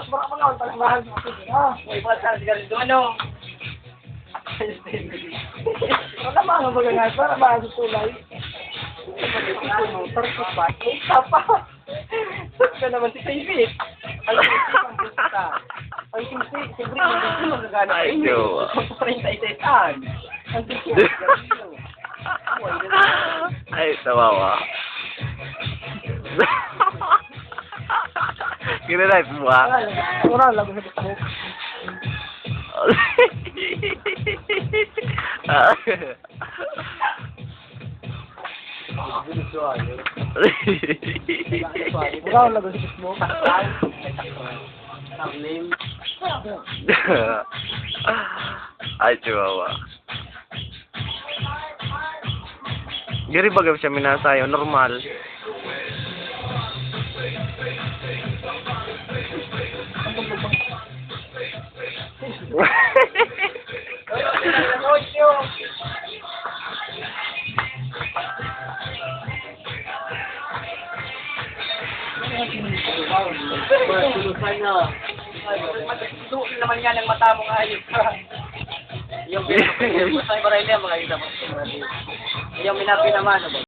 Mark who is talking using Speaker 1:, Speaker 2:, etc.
Speaker 1: baka mga pala mahal mo.
Speaker 2: May mga sa sigarilyo, ano?
Speaker 1: Wala mga magagas para mahal sa tulay.
Speaker 2: Ano, tarpos pa.
Speaker 1: Isa pa.
Speaker 2: Ka naman si David. Alam mo, ang pusta. Ang siyempre, hindi mo nagana.
Speaker 3: Ay, jowa.
Speaker 2: Ang 36-an. Ang sigarilyo.
Speaker 3: Ay, tawawa. Kinalive mo ah?
Speaker 1: Wala lang sa Facebook. Wala lang sa Facebook.
Speaker 3: Ay, chihuahua. Gari bagay siya minasayo, normal.
Speaker 2: Doon naman yan ang mata mong ayos. Yung pinapagay mo sa ibaray niya, mga isa. Yung minapi naman.